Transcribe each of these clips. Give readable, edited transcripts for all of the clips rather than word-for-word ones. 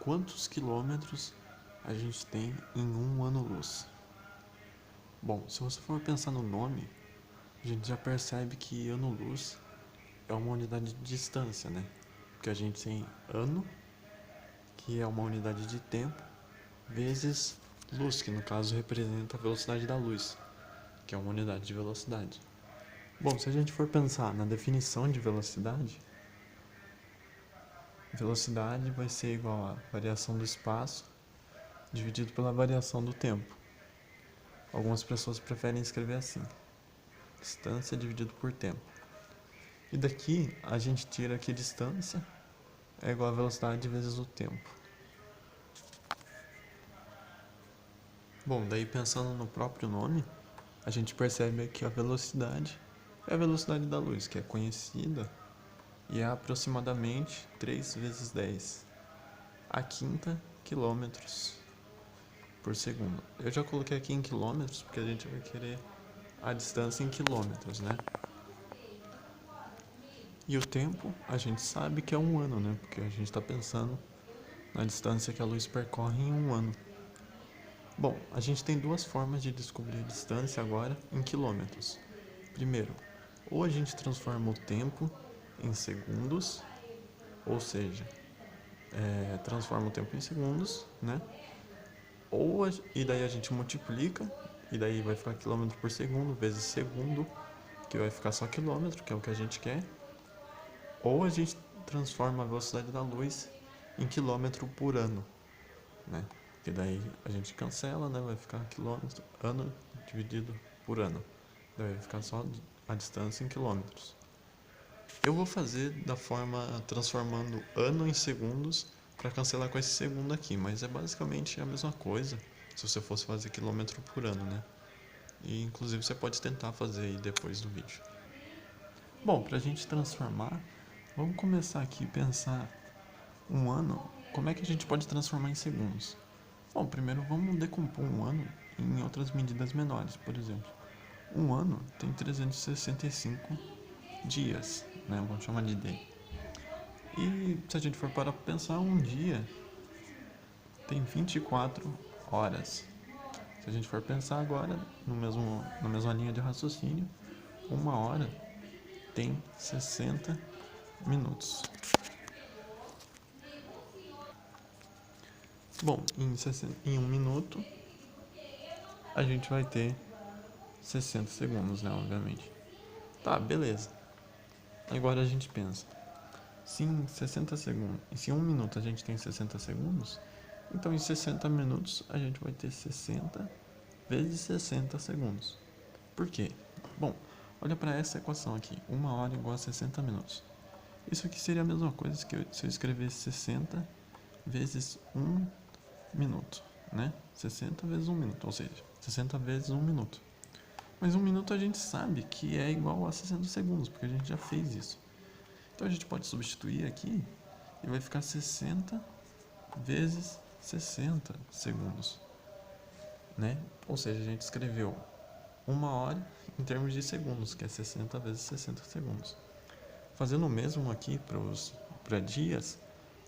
quantos quilômetros a gente tem em um ano-luz? Bom, se você for pensar no nome, a gente já percebe que ano-luz é uma unidade de distância, né? Porque a gente tem ano, que é uma unidade de tempo, vezes luz, que no caso representa a velocidade da luz, que é uma unidade de velocidade. Bom, se a gente for pensar na definição de velocidade, velocidade vai ser igual a variação do espaço dividido pela variação do tempo. Algumas pessoas preferem escrever assim: distância dividido por tempo. E daqui a gente tira que distância é igual a velocidade vezes o tempo. Bom, daí pensando no próprio nome, a gente percebe que a velocidade é a velocidade da luz, que é conhecida, e é aproximadamente 3 vezes 10 a quinta quilômetros por segundo. Eu já coloquei aqui em quilômetros porque a gente vai querer a distância em quilômetros, né? E o tempo, a gente sabe que é um ano, né? Porque a gente está pensando na distância que a luz percorre em um ano. Bom, a gente tem duas formas de descobrir a distância agora em quilômetros. Primeiro, ou a gente transforma o tempo em segundos, ou seja, transforma o tempo em segundos, né? E daí a gente multiplica, e daí vai ficar quilômetro por segundo vezes segundo, que vai ficar só quilômetro, que é o que a gente quer. Ou a gente transforma a velocidade da luz em quilômetro por ano, né? Que daí a gente cancela, né? Vai ficar quilômetro, ano dividido por ano. Daí vai ficar só a distância em quilômetros. Eu vou fazer da forma transformando ano em segundos para cancelar com esse segundo aqui, mas é basicamente a mesma coisa se você fosse fazer quilômetro por ano, né? E inclusive você pode tentar fazer aí depois do vídeo. Bom, para a gente transformar, vamos começar aqui a pensar um ano, como é que a gente pode transformar em segundos? Bom, primeiro vamos decompor um ano em outras medidas menores, por exemplo. Um ano tem 365 dias, né? Vamos chamar de D. E se a gente for para pensar, um dia tem 24 horas. Se a gente for pensar agora, na mesma linha de raciocínio, uma hora tem 60 minutos. Bom, em um minuto a gente vai ter 60 segundos, né, obviamente. Tá, beleza. Agora a gente pensa, se em 60 segundos, se em um minuto a gente tem 60 segundos, então em 60 minutos a gente vai ter 60 vezes 60 segundos. Por quê? Bom, olha para essa equação aqui, uma hora igual a 60 minutos. Isso aqui seria a mesma coisa que se eu escrevesse 60 vezes 1 minuto, né? 60 vezes 1 minuto, ou seja, 60 vezes 1 minuto. Mas 1 minuto a gente sabe que é igual a 60 segundos, porque a gente já fez isso. Então a gente pode substituir aqui e vai ficar 60 vezes 60 segundos, né? Ou seja, a gente escreveu uma hora em termos de segundos, que é 60 vezes 60 segundos. Fazendo o mesmo aqui para dias,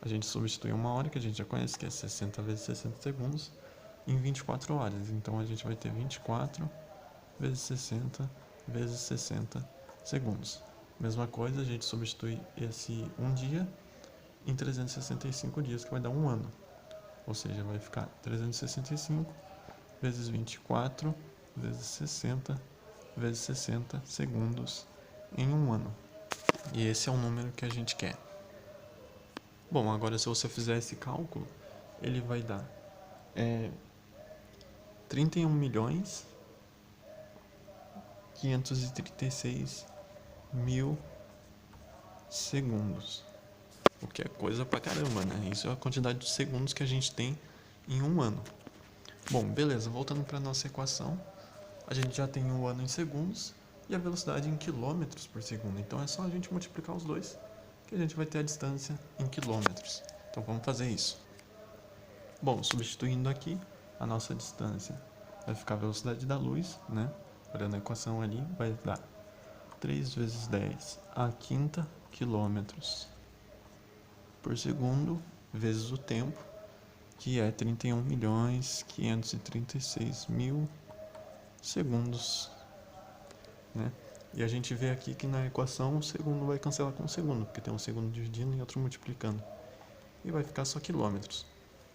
a gente substitui uma hora, que a gente já conhece, que é 60 vezes 60 segundos, em 24 horas. Então a gente vai ter 24 vezes 60 vezes 60 segundos. Mesma coisa, a gente substitui esse um dia em 365 dias, que vai dar um ano. Ou seja, vai ficar 365 vezes 24 vezes 60 vezes 60 segundos em um ano. E esse é o número que a gente quer. Bom, agora se você fizer esse cálculo, ele vai dar 31 milhões 536 mil segundos. O que é coisa pra caramba, né? Isso é a quantidade de segundos que a gente tem em um ano. Bom, beleza, voltando para nossa equação, a gente já tem o ano em segundos e a velocidade em quilômetros por segundo. Então é só a gente multiplicar os dois que a gente vai ter a distância em quilômetros. Então vamos fazer isso. Bom, substituindo aqui a nossa distância, vai ficar a velocidade da luz, né? Olhando a equação ali, vai dar 3 vezes 10 a quinta quilômetros por segundo, vezes o tempo, que é 31.536.000 segundos, né? E a gente vê aqui que na equação o segundo vai cancelar com o segundo, porque tem um segundo dividindo e outro multiplicando. E vai ficar só quilômetros.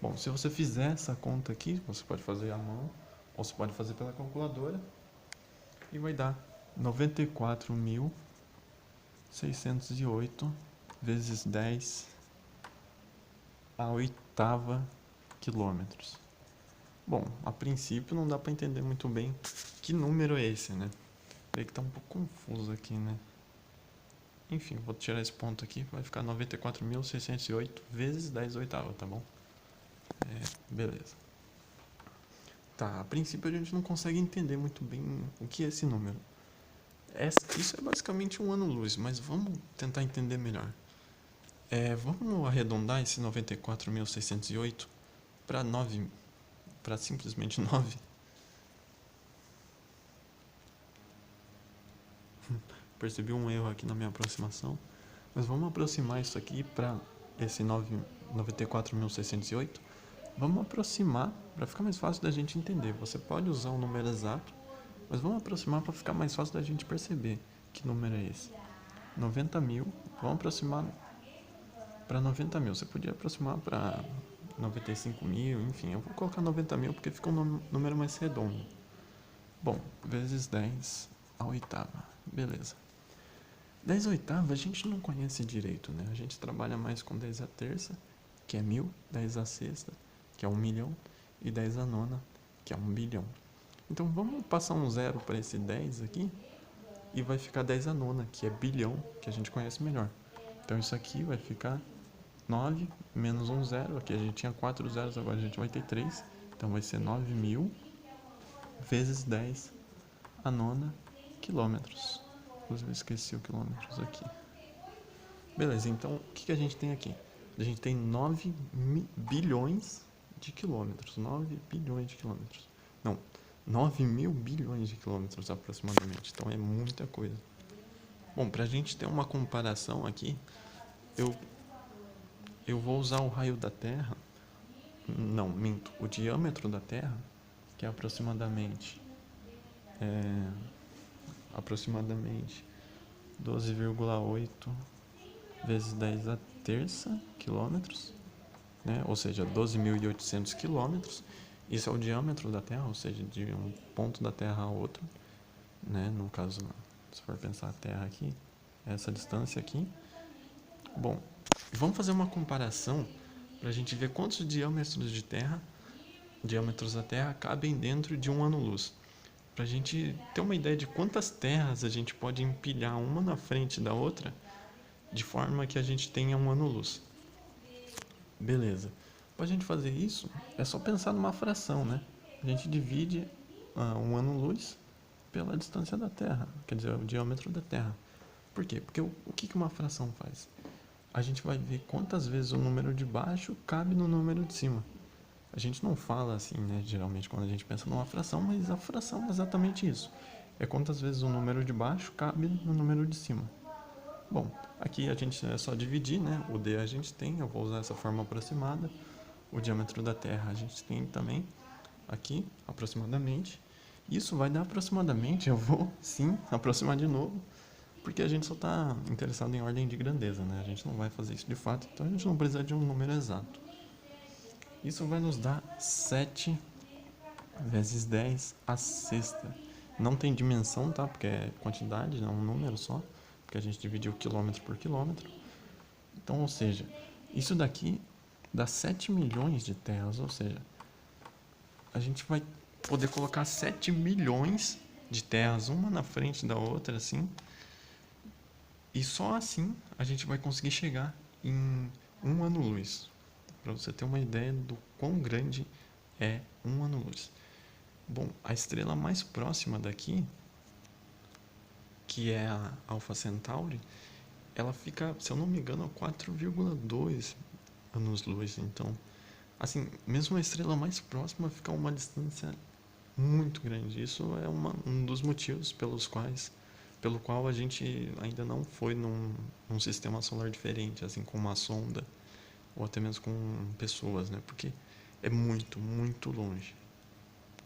Bom, se você fizer essa conta aqui, você pode fazer à mão, ou você pode fazer pela calculadora, e vai dar 94.608 vezes 10 a oitava quilômetros. Bom, a princípio não dá para entender muito bem que número é esse, né? Vê que tá um pouco confuso aqui, né? Enfim, vou tirar esse ponto aqui, vai ficar 94.608 vezes 10 oitava, tá bom? Beleza. Tá, a princípio a gente não consegue entender muito bem o que é esse número. Isso é basicamente um ano-luz, mas vamos tentar entender melhor. Vamos arredondar esse 94.608 para 9, para simplesmente 9. Percebi um erro aqui na minha aproximação, mas vamos aproximar isso aqui para esse 94.608. Vamos aproximar para ficar mais fácil da gente entender. Você pode usar um número exato, mas vamos aproximar para ficar mais fácil da gente perceber que número é esse. 90 mil, vamos aproximar para 90 mil. Você podia aproximar para 95 mil, enfim, eu vou colocar 90 mil porque fica um número mais redondo. Bom, vezes 10 a oitava, beleza. 10 oitava a gente não conhece direito, né? A gente trabalha mais com 10 a terça, que é 1000, 10 a sexta, que é 1 milhão, e 10 a nona, que é 1 bilhão. Então vamos passar um zero para esse 10 aqui, e vai ficar 10 a nona, que é bilhão, que a gente conhece melhor. Então isso aqui vai ficar 9 menos um zero, aqui a gente tinha 4 zeros, agora a gente vai ter 3, então vai ser 9.000 vezes 10 a nona quilômetros. Inclusive eu esqueci o quilômetros aqui. Beleza, então o que a gente tem aqui? A gente tem 9 bilhões de quilômetros. 9 bilhões de quilômetros. Não, 9.000 bilhões de quilômetros aproximadamente. Então é muita coisa. Bom, para a gente ter uma comparação aqui, eu vou usar o raio da Terra. Não, minto. O diâmetro da Terra, que é aproximadamente 12,8 vezes 10 a terça quilômetros, né? Ou seja, 12.800 quilômetros. Isso é o diâmetro da Terra, ou seja, de um ponto da Terra a outro, né? No caso, se for pensar a Terra aqui, essa distância aqui. Bom, vamos fazer uma comparação para a gente ver quantos diâmetros da Terra cabem dentro de um ano-luz. Para a gente ter uma ideia de quantas terras a gente pode empilhar uma na frente da outra, de forma que a gente tenha um ano-luz. Beleza. Para a gente fazer isso, é só pensar numa fração, né? A gente divide um ano-luz pela distância da Terra, quer dizer, o diâmetro da Terra. Por quê? Porque o que uma fração faz? A gente vai ver quantas vezes o número de baixo cabe no número de cima. A gente não fala assim, né? Geralmente quando a gente pensa numa fração, mas a fração é exatamente isso. É quantas vezes o número de baixo cabe no número de cima. Bom, aqui a gente é só dividir, né? O D a gente tem, eu vou usar essa forma aproximada. O diâmetro da Terra a gente tem também, aqui, aproximadamente. Isso vai dar aproximadamente, eu vou sim aproximar de novo, porque a gente só está interessado em ordem de grandeza, né? A gente não vai fazer isso de fato, então a gente não precisa de um número exato. Isso vai nos dar 7 vezes 10 a sexta. Não tem dimensão, tá? Porque é quantidade, não é um número só, porque a gente dividiu quilômetro por quilômetro. Então, ou seja, isso daqui dá 7 milhões de terras, ou seja, a gente vai poder colocar 7 milhões de terras, uma na frente da outra, assim, e só assim a gente vai conseguir chegar em um ano-luz, para você ter uma ideia do quão grande é um ano-luz. Bom, a estrela mais próxima daqui, que é a Alpha Centauri, ela fica, se eu não me engano, a 4,2 anos-luz. Então, assim, mesmo a estrela mais próxima fica a uma distância muito grande. Isso é um dos motivos pelo qual a gente ainda não foi num sistema solar diferente, assim, com uma sonda ou até mesmo com pessoas, né? Porque É muito, muito longe.